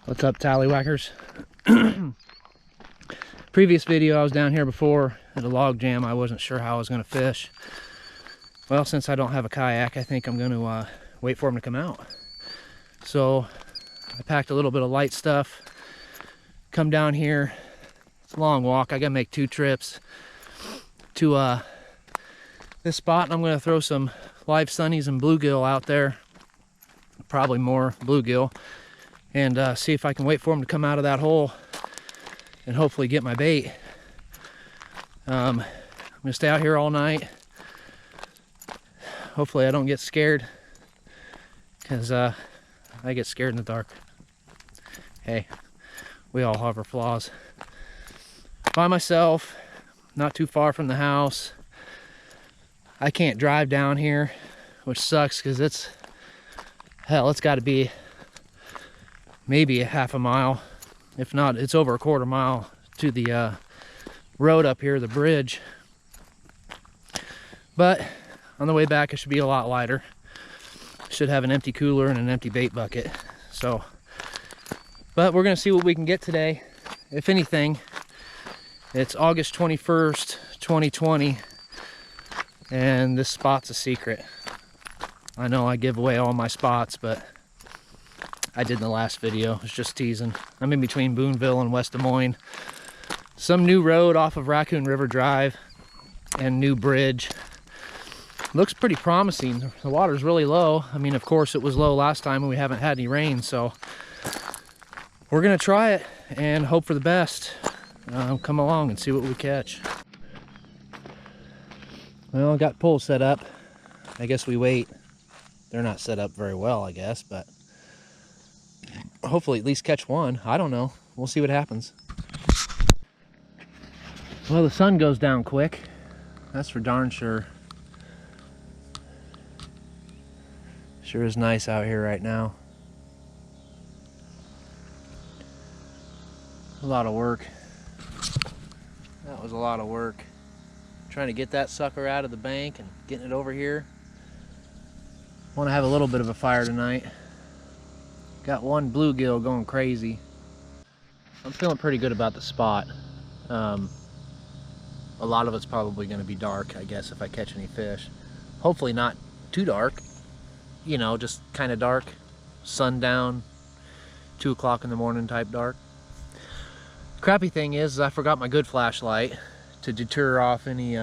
What's up, Talleywackers? Previous video, I was down here before at a log jam. I wasn't sure how I was going to fish. Well, since I don't have a kayak, I think I'm going to wait for him to come out. So I packed a little bit of light stuff, come down here. It's a long walk. I got to make 2 trips to this spot, and I'm going to throw some live sunnies and bluegill out there. Probably more bluegill. And see if I can wait for him to come out of that hole and hopefully get my bait. I'm gonna stay out here all night. Hopefully I don't get scared, because I get scared in the dark. Hey, we all have our flaws. By myself, not too far from the house. I can't drive down here, which sucks, because it's got to be maybe a half a mile. If not, it's over a quarter mile to the road up here, the bridge. But on the way back, it should be a lot lighter. Should have an empty cooler and an empty bait bucket. So, but we're gonna see what we can get today. If anything, it's August 21st, 2020, and this spot's a secret. I know I give away all my spots, but I did in the last video. It's just teasing. I'm in between Booneville and West Des Moines. Some new road off of Raccoon River Drive and new bridge. Looks pretty promising. The water's really low. I mean, of course, it was low last time and we haven't had any rain, so we're gonna try it and hope for the best. Come along and see what we catch. Well, got poles set up. I guess we wait. They're not set up very well, I guess, but hopefully at least catch one. I don't know. We'll see what happens. Well, the sun goes down quick. That's for darn sure. Sure is nice out here right now. A lot of work. That was a lot of work. Trying to get that sucker out of the bank and getting it over here. Want to have a little bit of a fire tonight. Got one bluegill going crazy. I'm feeling pretty good about the spot. A lot of it's probably going to be dark, I guess, if I catch any fish. Hopefully not too dark. You know, just kind of dark. Sundown, 2 o'clock in the morning type dark. Crappy thing is I forgot my good flashlight to deter off any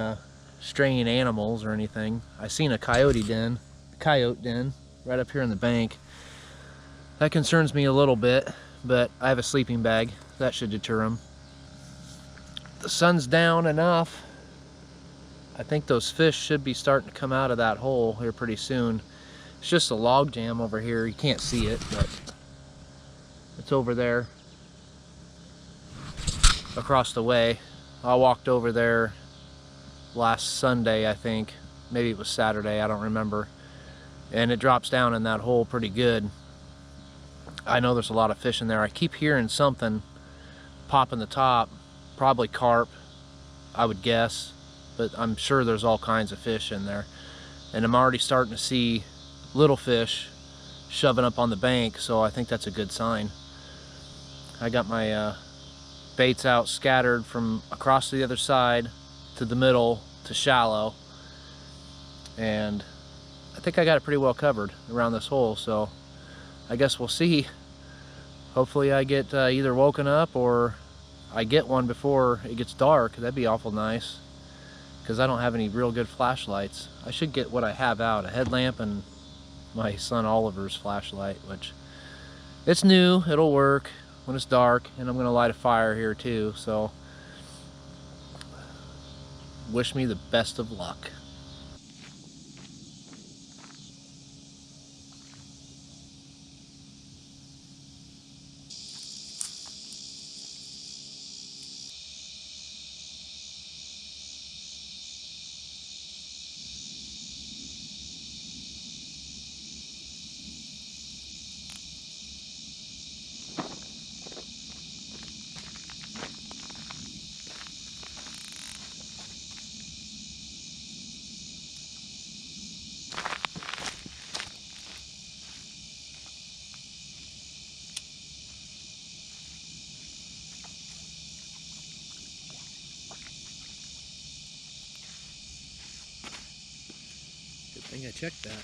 straying animals or anything. I seen a coyote den right up here in the bank. That concerns me a little bit, but I have a sleeping bag. That should deter them. The sun's down enough. I think those fish should be starting to come out of that hole here pretty soon. It's just a log jam over here. You can't see it, but it's over there across the way. I walked over there last Sunday, I think. Maybe it was Saturday, I don't remember. And it drops down in that hole pretty good. I know there's a lot of fish in there. I keep hearing something pop in the top, probably carp, I would guess, but I'm sure there's all kinds of fish in there. And I'm already starting to see little fish shoving up on the bank, so I think that's a good sign. I got my baits out scattered from across to the other side to the middle to shallow, and I think I got it pretty well covered around this hole, so I guess we'll see. Hopefully I get either woken up or I get one before it gets dark. That'd be awful nice, because I don't have any real good flashlights. I should get what I have out, a headlamp and my son Oliver's flashlight, which it's new, it'll work when it's dark, and I'm gonna light a fire here too, so wish me the best of luck. think I checked that.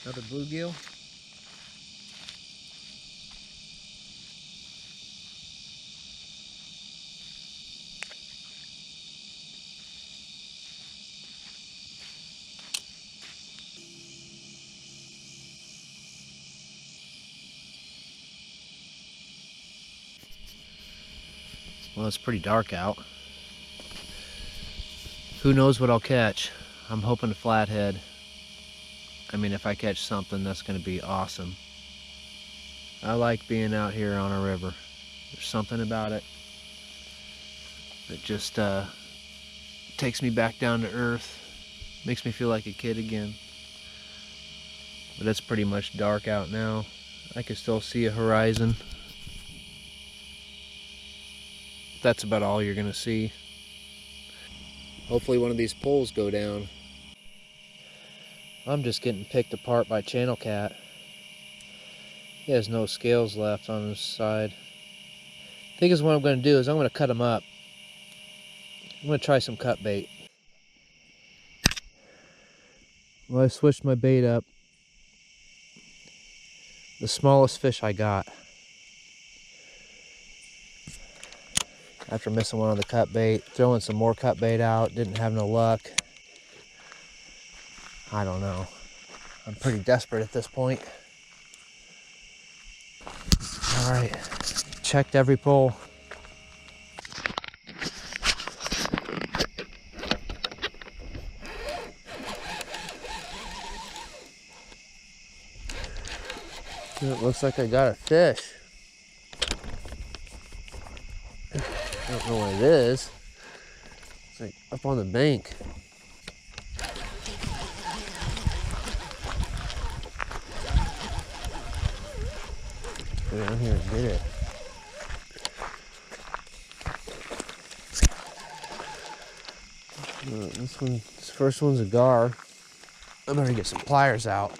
Another bluegill. Well, it's pretty dark out. Who knows what I'll catch? I'm hoping a flathead. I mean, if I catch something, that's going to be awesome. I like being out here on a river. There's something about it that just takes me back down to earth. Makes me feel like a kid again. But it's pretty much dark out now. I can still see a horizon. That's about all you're gonna see. Hopefully one of these poles go down. I'm just getting picked apart by channel cat. He has no scales left on his side. I think is what I'm gonna do is I'm gonna cut him up. I'm gonna try some cut bait. Well, I switched my bait up. The smallest fish I got. After missing one on the cut bait, throwing some more cut bait out, didn't have no luck. I don't know. I'm pretty desperate at this point. All right, checked every pole. It looks like I got a fish. I don't know what it is. It's like up on the bank. Go down here and get it. This first one's a gar. I better get some pliers out,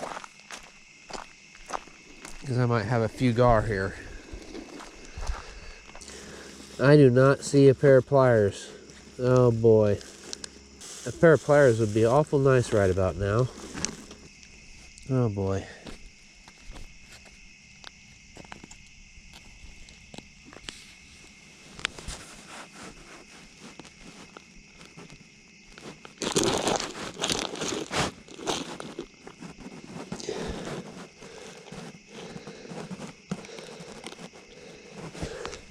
because I might have a few gar here. I do not see a pair of pliers. Oh boy. A pair of pliers would be awful nice right about now. Oh boy.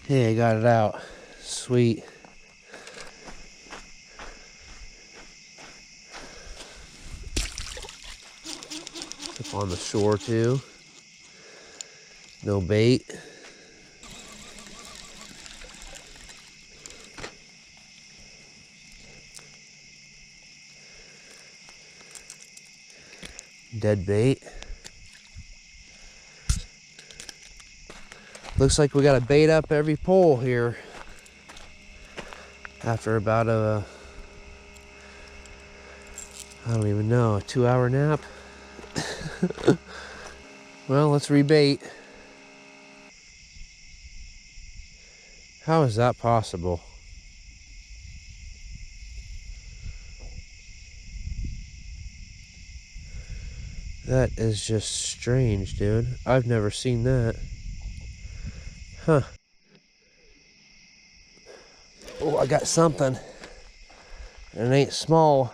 Hey, I got it out. Sweet. Up on the shore too. No bait. Dead bait. Looks like we got a bait up every pole here. After about a, I don't even know, a 2-hour nap. Well, let's rebait. How is that possible? That is just strange, dude. I've never seen that. Huh. Oh, I got something. And it ain't small.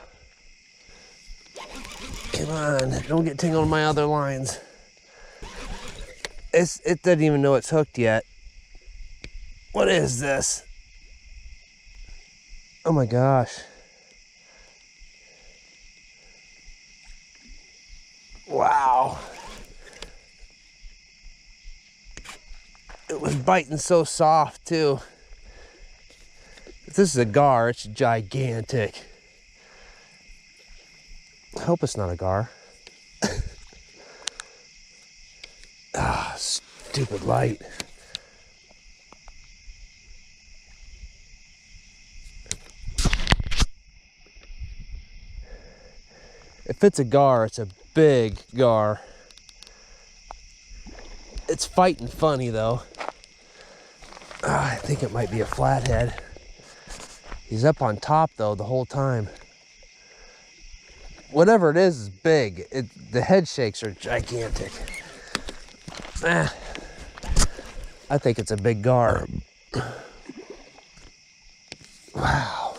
Come on, don't get tangled on my other lines. It doesn't even know it's hooked yet. What is this? Oh my gosh. Wow. It was biting so soft too. If this is a gar, it's gigantic. I hope it's not a gar. Ah, stupid light. If it's a gar, it's a big gar. It's fighting funny though. I think it might be a flathead. He's up on top though the whole time. Whatever it is big. The head shakes are gigantic. I think it's a big gar. Wow.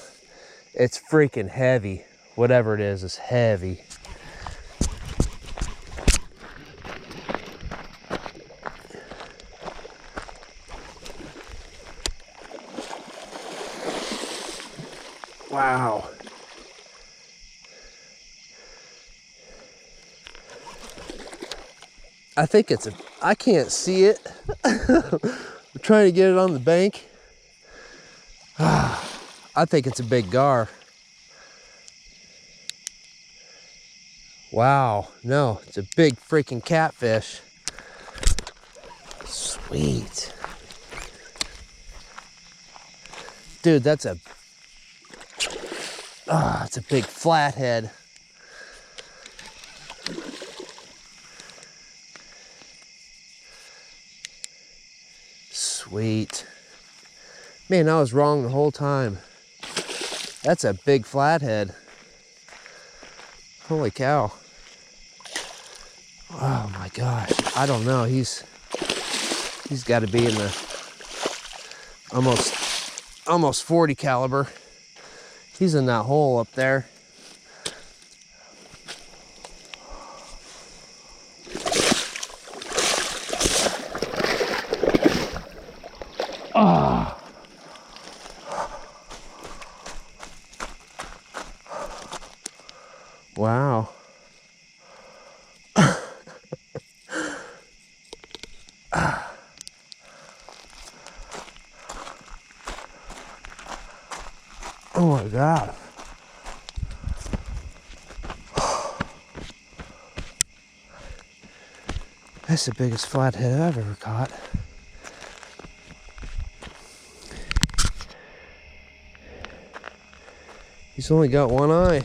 It's freaking heavy. Whatever it is heavy. Wow. I think it's I can't see it. We're trying to get it on the bank. I think it's a big gar. Wow, no, it's a big freaking catfish. Sweet. Dude, it's a big flathead. Sweet. Man, I was wrong the whole time. That's a big flathead. Holy cow. Oh my gosh. I don't know. He's got to be in the almost 40 caliber. He's in that hole up there. Ah. Wow. Oh my God. That's the biggest flathead I've ever caught. He's only got one eye.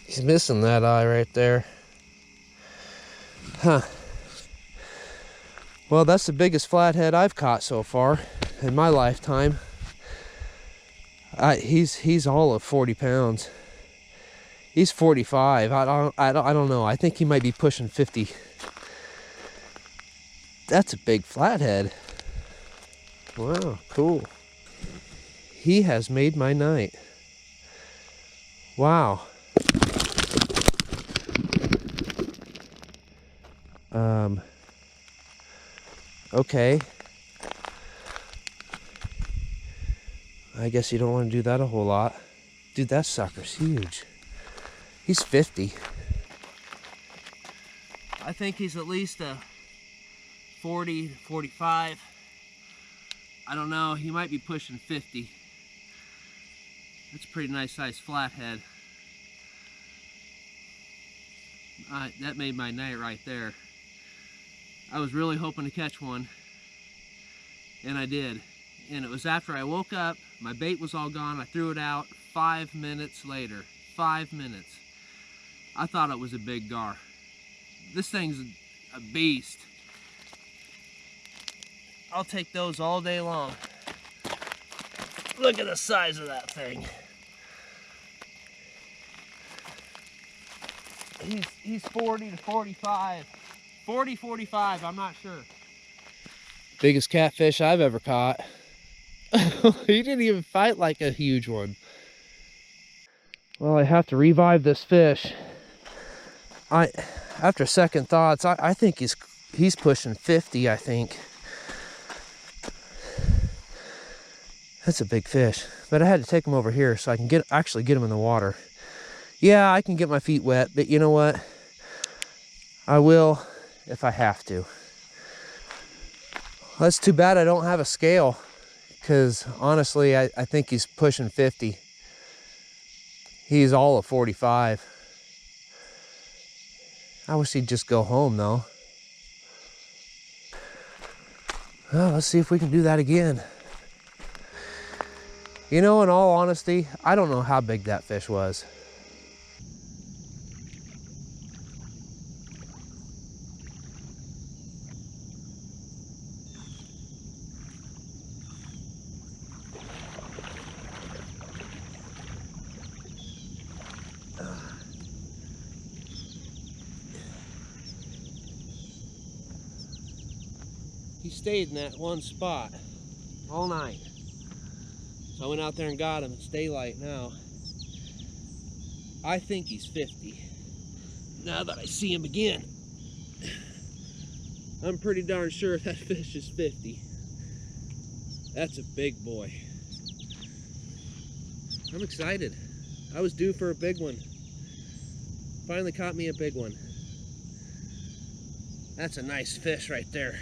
He's missing that eye right there. Huh. Well, that's the biggest flathead I've caught so far in my lifetime. He's all of 40 pounds. He's 45. I don't know. I think he might be pushing 50. That's a big flathead. Wow, cool. He has made my night. Wow. Okay. I guess you don't want to do that a whole lot. Dude, that sucker's huge. He's 50. I think he's at least a 40 to 45. I don't know, he might be pushing 50. That's a pretty nice sized flathead. That made my night right there. I was really hoping to catch one, and I did. And it was after I woke up, my bait was all gone, I threw it out. 5 minutes later, 5 minutes. I thought it was a big gar. This thing's a beast. I'll take those all day long. Look at the size of that thing. He's 40 to 45. 40, 45, I'm not sure. Biggest catfish I've ever caught. He didn't even fight like a huge one. Well, I have to revive this fish. After second thoughts, I think he's pushing 50, I think. That's a big fish. But I had to take him over here so I can actually get him in the water. Yeah, I can get my feet wet, but you know what? I will if I have to. That's too bad I don't have a scale, because honestly, I think he's pushing 50. He's all of 45. I wish he'd just go home though. Well, let's see if we can do that again. You know, in all honesty, I don't know how big that fish was. he stayed in that one spot all night. So I went out there and got him. It's daylight now. I think he's 50. Now that I see him again, I'm pretty darn sure that fish is 50. That's a big boy. I'm excited. I was due for a big one. Finally caught me a big one. That's a nice fish right there.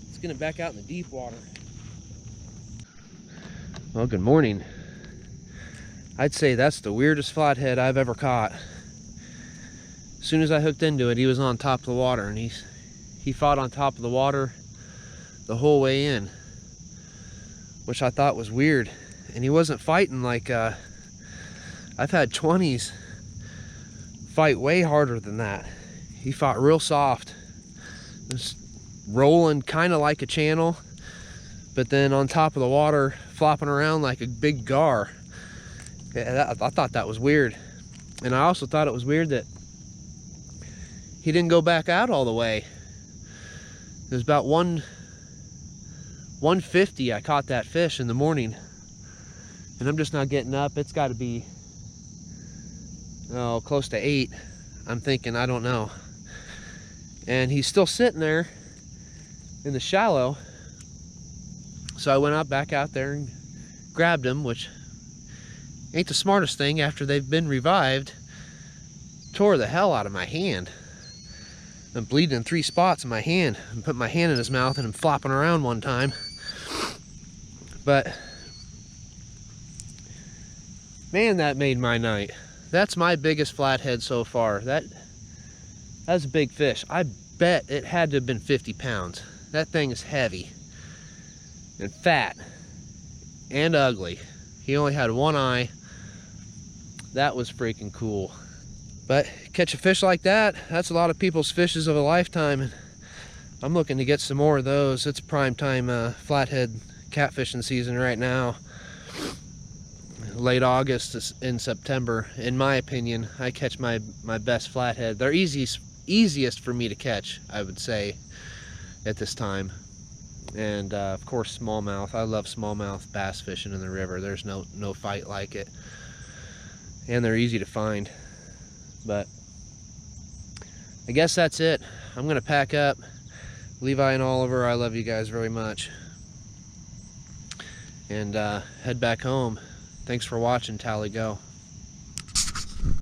Let's get him back out in the deep water. Well, good morning. I'd say that's the weirdest flathead I've ever caught. As soon as I hooked into it, he was on top of the water, and he fought on top of the water the whole way in, which I thought was weird. And he wasn't fighting like I've had 20s fight way harder than that. He fought real soft, just rolling kind of like a channel, but then on top of the water, flopping around like a big gar. I thought that was weird. And I also thought it was weird that he didn't go back out all the way. It was about 1:50 I caught that fish in the morning, and I'm just not getting up. It's got to be close to 8, I'm thinking. I don't know. And he's still sitting there in the shallow, so I went back out there and grabbed him, which ain't the smartest thing after they've been revived. Tore the hell out of my hand. I'm bleeding in 3 spots in my hand. I put my hand in his mouth and I'm flopping around one time. But man, that made my night. That's my biggest flathead so far. That's a big fish. I bet it had to have been 50 pounds. That thing is heavy and fat and ugly. He only had one eye. That was freaking cool. But catch a fish like that, that's a lot of people's fishes of a lifetime, and I'm looking to get some more of those. It's prime time flathead catfishing season right now. Late August in September, in my opinion, I catch my best flathead. They're easiest for me to catch, I would say, at this time. And of course, smallmouth. I love smallmouth bass fishing in the river. There's no fight like it, and they're easy to find. But I guess that's it. I'm gonna pack up. Levi and Oliver, I love you guys very much, and head back home. Thanks for watching, Talleygo.